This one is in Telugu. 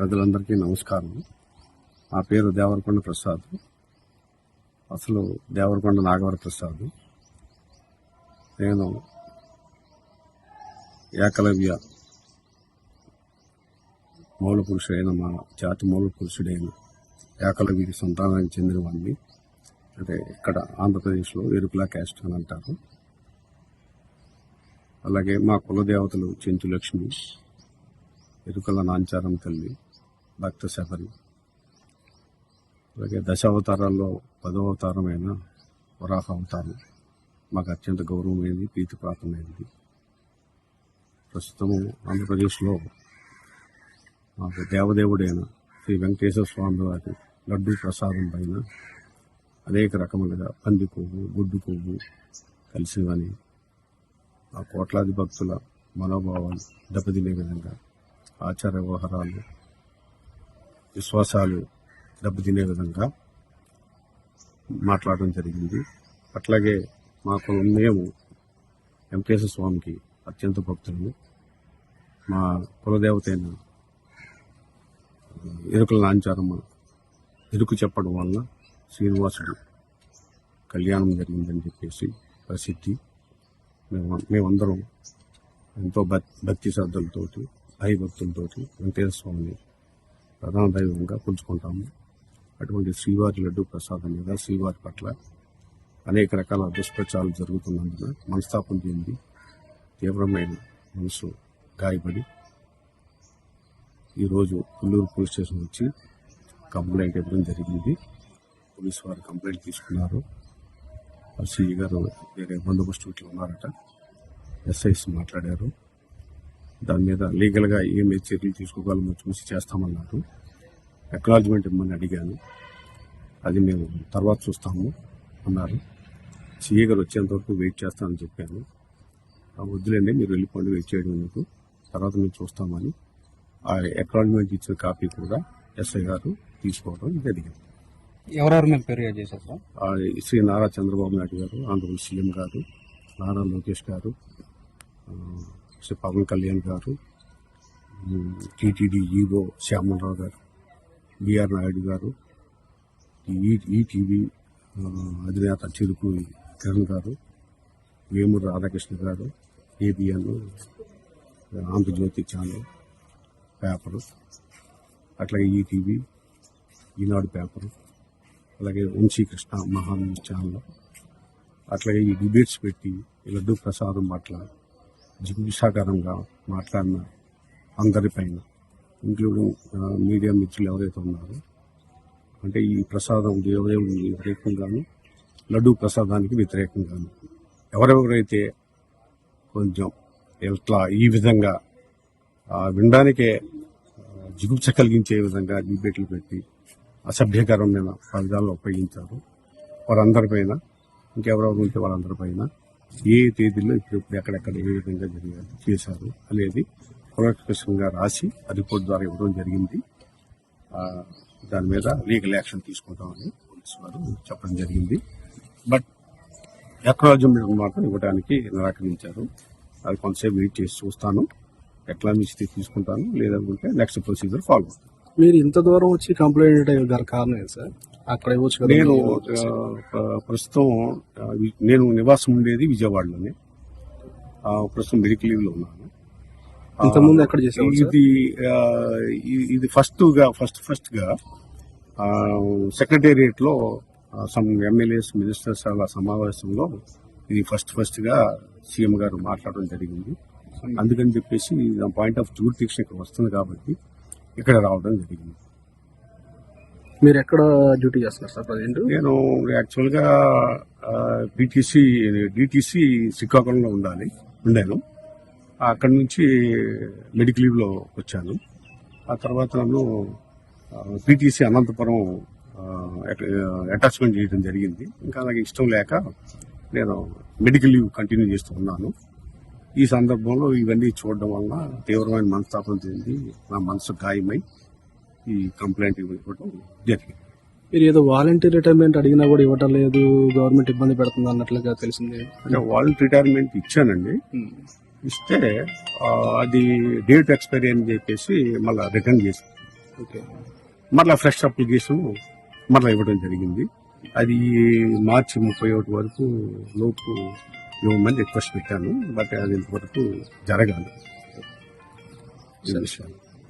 ప్రజలందరికీ నమస్కారం. నా పేరు దేవరకొండ ప్రసాద్. అసలు దేవరకొండ నాగవర ప్రసాద్. నేను ఏకలవ్య మూల పురుషుడైన మా జాతి మూల పురుషుడైన ఏకలవ్యుడి సంతానానికి చెందినవాడిని. అంటే ఇక్కడ ఆంధ్రప్రదేశ్లో ఎరుకుల క్యాస్ట్ అని అంటారు. అలాగే మా కులదేవతలు చెంచులక్ష్మి, ఎరుకల నాంచారం తల్లి, భక్త శబరి. అలాగే దశావతారాల్లో 10వ అవతారమైన వరాహ అవతారం మాకు అత్యంత గౌరవమైనది, ప్రీతిపాత్రమైనది. ప్రస్తుతము ఆంధ్రప్రదేశ్లో మాకు దేవదేవుడైన శ్రీ వెంకటేశ్వర స్వామి వారి లడ్డూ ప్రసాదం పైన అనేక రకములుగా పంది కొవ్వు, గుడ్డు కొవ్వు కలిసివని ఆ కోట్లాది భక్తుల మనోభావాలు దెబ్బతినే విధంగా, ఆచార వ్యవహారాలు, విశ్వాసాలు దెబ్బతినే విధంగా మాట్లాడడం జరిగింది. అట్లాగే మేము వెంకటేశ్వర స్వామికి అత్యంత భక్తులు. మా కులదేవత అయిన ఎరుకల నాంచారమ్మ ఎరుకు చెప్పడం వలన శ్రీనివాసుడు కళ్యాణం జరిగిందని చెప్పేసి ప్రసిద్ధి. మేమందరం ఎంతో భక్తి శ్రద్ధలతోటి, భయభక్తులతోటి వెంకటేశ్వర స్వామిని ప్రధాన దైవంగా పుంజుకుంటాము. అటువంటి శ్రీవారి లడ్డు ప్రసాదం మీద శ్రీవారి పట్ల అనేక రకాల దుష్ప్రచారాలు జరుగుతున్నందున మనస్తాపం చెంది తీవ్రమైన మనసు గాయపడి ఈరోజు కొల్లూరు పోలీస్ స్టేషన్ వచ్చి కంప్లైంట్ ఇవ్వడం జరిగింది. పోలీసు వారు కంప్లైంట్ తీసుకున్నారు. సిఈ గారు వేరే బందోబస్తు ఇట్లా ఉన్నారట. ఎస్ఐస్ మాట్లాడారు. దాని మీద లీగల్గా ఏమి చర్యలు తీసుకోగలమో చూసి చేస్తామన్నారు. అక్నాలజ్మెంట్ ఇమ్మని అడిగాను. అది మేము తర్వాత చూస్తాము అన్నారు. సిఏ గారు వచ్చేంతవరకు వెయిట్ చేస్తామని చెప్పాను. వద్దులేండి, మీరు వెళ్ళిపోండి, వెయిట్ చేయడం ఎందుకు, తర్వాత మేము చూస్తామని ఆ అక్నాలజ్మెంట్ ఇచ్చిన కాపీ కూడా ఎస్ఐ గారు తీసుకోవడం జరిగింది. ఎవరెవరు మేము పేరు చేశారు సార్? శ్రీ నారా చంద్రబాబు నాయుడు గారు, ఆంధ్రప్రదేశ్ సీఎం గారు, నారా లోకేష్ గారు, శ్రీ పవన్ కళ్యాణ్ గారు, టీటీడీ ఈవో శ్యామలరావు గారు, బిఆర్ నాయుడు గారు, ఈటీవీ అధినేత చెరుకు కిరణ్ గారు, వేమూరు రాధాకృష్ణ గారు, ఏబిఎన్, ఆంధ్రజ్యోతి ఛానల్ పేపరు, అట్లాగే ఈటీవీ, ఈనాడు పేపరు, అలాగే వంశీకృష్ణ మహాన్యూస్ ఛానల్, అట్లాగే ఈ డిబేట్స్ పెట్టి లడ్డూ ప్రసాదం పట్ల జిగుసాకరంగా మాట్లాడిన అందరిపైన, ఇంక్లూడింగ్ మీడియా మిత్రులు ఎవరైతే ఉన్నారో, అంటే ఈ ప్రసాదం దేవదేవుడికి వ్యతిరేకంగాను, లడ్డూ ప్రసాదానికి వ్యతిరేకంగాను ఎవరెవరైతే కొంచెం ఇట్లా ఈ విధంగా వినడానికే జిగుప్స కలిగించే విధంగా డిబేట్లు పెట్టి అసభ్యకరమైన పదాలను ఉపయోగించారు, వారందరిపైన, ఇంకెవరెవరు ఉంటే వాళ్ళందరిపైన ఏ తేదీలో ఇప్పుడు ఎక్కడెక్కడ ఏ విధంగా చేశారు అనేది పునఃస్పష్టంగా రాసి ఆ రిపోర్ట్ ద్వారా ఇవ్వడం జరిగింది. దాని మీద లీగల్ యాక్షన్ తీసుకుంటామని పోలీసు వారు చెప్పడం జరిగింది. బట్ అక్నాలజ్మెంట్ మాత్రం ఇవ్వడానికి నిరాకరించారు. అది కొంతసేపు వెయిట్ చేసి చూస్తాను, ఎక్నాలజీ తీసుకుంటాను, లేదనుకుంటే నెక్స్ట్ ప్రొసీజర్ ఫాలో అవుతాను. మీరు ఇంత దూరం వచ్చి కంప్లైంట్ గారి కారణం ఏంటి సార్? అక్కడ ఇవ్వచ్చు. నేను ప్రస్తుతం నేను నివాసం ఉండేది విజయవాడలోనే. ప్రస్తుతం మెడికల్ లీవ్ లో ఉన్నాను. ఇంతకుముందు ఎక్కడ చేశారు? ఇది ఫస్ట్ గా సెక్రటేరియట్ లో సమ్ ఎమ్మెల్యేస్, మినిస్టర్స్ అలా సమావేశంలో ఇది ఫస్ట్ గా సీఎం గారు మాట్లాడడం జరిగింది. అందుకని చెప్పేసి పాయింట్ ఆఫ్ జ్యూరిడిక్షన్ ఇక్కడ వస్తుంది కాబట్టి ఇక్కడ రావడం జరిగింది. మీరు ఎక్కడ డ్యూటీ చేస్తున్నారు సార్ ప్రజెంట్? నేను యాక్చువల్గా డిటిసి శ్రీకాకుళంలో ఉండాను. అక్కడి నుంచి మెడికల్ లీవ్లో వచ్చాను. ఆ తర్వాత నన్ను పీటీసీ అనంతపురం అటాచ్మెంట్ చేయడం జరిగింది. ఇంకా నాకు ఇష్టం లేక నేను మెడికల్ లీవ్ కంటిన్యూ చేస్తూ ఉన్నాను. ఈ సందర్భంలో ఇవన్నీ చూడడం వలన తీవ్రమైన మనస్తాపం చెంది నా మనసు గాయమై ఈ కంప్లైంట్ ఇవ్వడం జరిగింది. మీరు ఏదో వాలంటీర్ రిటైర్మెంట్ అడిగినా కూడా ఇవ్వటం లేదు, గవర్నమెంట్ ఇబ్బంది పెడుతుంది అన్నట్లుగా తెలిసింది. అంటే వాలంటీర్ రిటైర్మెంట్ ఇచ్చానండి. ఇస్తే అది డేట్ ఎక్స్పైరీ అని చెప్పేసి మళ్ళీ రిటర్న్ చేసి ఓకే. మరలా ఫ్రెష్ అప్లికేషన్ మరలా ఇవ్వడం జరిగింది. అది మార్చి 31 వరకు లోపు ఇవ్వమని రిక్వెస్ట్ పెట్టాను. బట్ అది ఇంతవరకు జరగాలి ఈ విషయాలు.